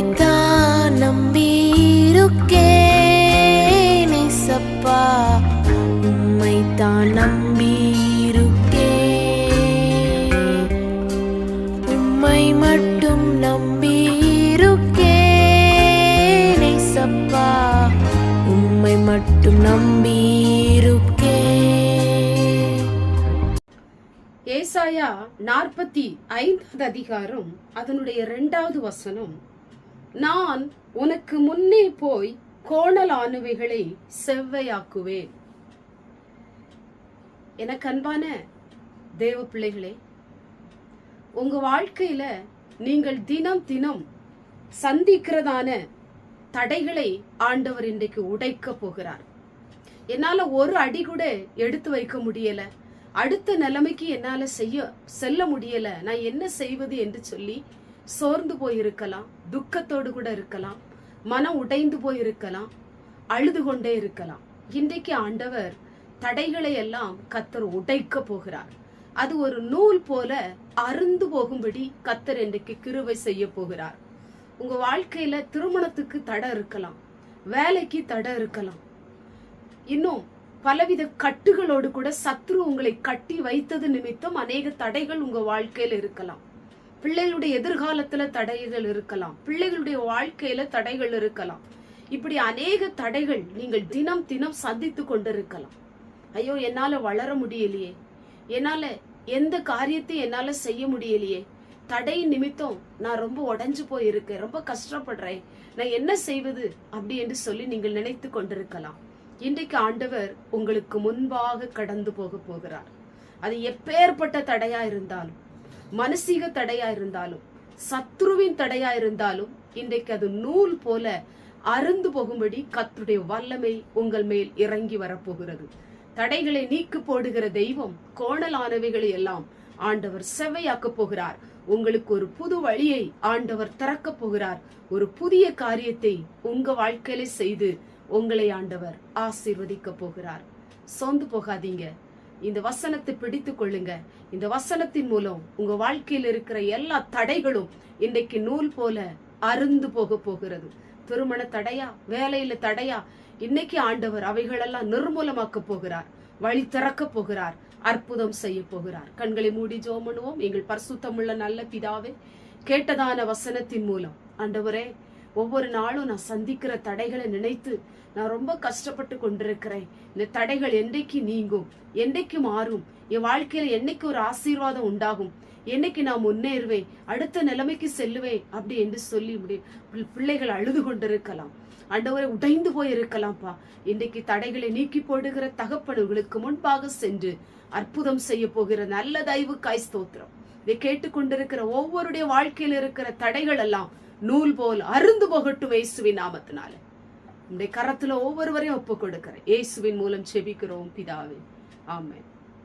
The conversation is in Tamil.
உம்மைத்தான் நம்பியிருக்கேன் ஏசப்பா, உம்மைத்தான் நம்பியிருக்கேன், உம்மை மட்டும் நம்பியிருக்கேன் ஏசப்பா, உம்மை மட்டும் நம்பியிருக்கேன். ஏசாயா 45 அதிகாரம் அதனுடைய 2வது வசனம், நான் உனக்கு முன்னே போய் கோணலானவைகளை செவ்வையாக்குவேன். எனக்கு அன்பான தேவ பிள்ளைகளே, உங்க வாழ்க்கையில நீங்கள் தினம் தினம் சந்திக்கிறதான தடைகளை ஆண்டவர் இன்றைக்கு உடைக்க போகிறார். என்னால ஒரு அடி கூட எடுத்து வைக்க முடியல, அடுத்த நிலைமைக்கு என்னால செல்ல முடியல, நான் என்ன செய்வது என்று சொல்லி சோர்ந்து போயிருக்கலாம், துக்கத்தோடு கூட இருக்கலாம், மனம் உடைந்து போயிருக்கலாம், அழுது கொண்டே இருக்கலாம். இன்றைக்கு ஆண்டவர் தடைகளை எல்லாம் கர்த்தர் உடைக்க போகிறார். அது ஒரு நூல் போல அருந்து போகும்படி கர்த்தர் இன்றைக்கு கிருபை செய்ய போகிறார். உங்க வாழ்க்கையில திருமணத்துக்கு தடை இருக்கலாம், வேலைக்கு தடை இருக்கலாம், இன்னும் பலவித கட்டுகளோடு கூட சத்ரு உங்களை கட்டி வைத்தது நிமித்தம் அநேக தடைகள் உங்க வாழ்க்கையில இருக்கலாம். பிள்ளைகளுடைய எதிர்காலத்துல தடைகள் இருக்கலாம், பிள்ளைகளுடைய வாழ்க்கையில தடைகள் இருக்கலாம். இப்படி அநேக தடைகள் நீங்கள் தினம் தினம் சந்தித்து கொண்டிருக்கலாம். ஐயோ, என்னால வளர முடியலையே, என்னால எந்த காரியத்தையும் என்னால செய்ய முடியலையே, தடை நிமித்தம் நான் ரொம்ப உடைஞ்சு போயிருக்கேன், ரொம்ப கஷ்டப்படுறேன், நான் என்ன செய்வது அப்படி என்று சொல்லி நீங்கள் நினைத்து கொண்டிருக்கலாம். இன்றைக்கு ஆண்டவர் உங்களுக்கு முன்பாக கடந்து போக போகிறார். அது எப்பேற்பட்ட தடையா இருந்தாலும், மனசீக தடையா இருந்தாலும், சத்ருவின் தடையா இருந்தாலும், இன்றைக்கு அது நூல் போல அருந்து போகும்படி கர்த்தருடைய வல்லமை உங்கள் மேல் இறங்கி வரப்போகிறது. தடைகளை நீக்கு போடுகிற தெய்வம் கோணலானவைகளை எல்லாம் ஆண்டவர் செவ்வையாக்க போகிறார். உங்களுக்கு ஒரு புது வழியை ஆண்டவர் திறக்க போகிறார். ஒரு புதிய காரியத்தை உங்க வாழ்க்கையில செய்து உங்களை ஆண்டவர் ஆசீர்வதிக்க போகிறார். சோர்ந்து போகாதீங்க, இந்த வசனத்தை பிடித்து கொள்ளுங்க. இந்த வசனத்தின் மூலம் உங்க வாழ்க்கையில் இருக்கிற எல்லா தடைகளும் இன்றைக்கு நூல் போல அருந்து போக போகிறது. திருமண தடையா, வேலையில தடையா, இன்னைக்கு ஆண்டவர் அவைகளெல்லாம் நிர்மூலமாக்க போகிறார், வழி திறக்க போகிறார், அற்புதம் செய்ய போகிறார். கண்களை மூடி ஜெபம் பண்ணுவோம். எங்கள் பரிசுத்தமுள்ள நல்ல பிதாவே, கேட்டதான வசனத்தின் மூலம் ஆண்டவரே, ஒவ்வொரு நாளும் நான் சந்திக்கிற தடைகளை நினைத்து நான் ரொம்ப கஷ்டப்பட்டு கொண்டிருக்கிறேன். இந்த தடைகள் என்னைக்கு நீங்கும், என்னைக்கு மாறும், என் வாழ்க்கையில என்னைக்கு ஒரு ஆசீர்வாதம் உண்டாகும், என்னைக்கு நான் முன்னேறுவேன், அடுத்த நிலைமைக்கு செல்லுவேன் அப்படி என்று சொல்லி பிள்ளைகள் அழுது கொண்டிருக்கலாம். ஆண்டவரை உடைந்து போயிருக்கலாம்ப்பா. இன்றைக்கு தடைகளை நீக்கி போடுகிற தகப்பனுங்களுக்கு முன்பாக சென்று அற்புதம் செய்ய போகிற நல்ல தயவுக்காய் ஸ்தோத்திரம். இதை கேட்டுக்கொண்டிருக்கிற ஒவ்வொருடைய வாழ்க்கையில் இருக்கிற தடைகள் எல்லாம் நூல் போல் அருந்து போகட்டும் இயேசுவின் நாமத்தினால. உங்களுடைய கரத்துல ஒவ்வொருவரையும் ஒப்பு கொடுக்கிறேன். இயேசுவின் மூலம் செபிக்கிறோம் பிதாவே, ஆமென்.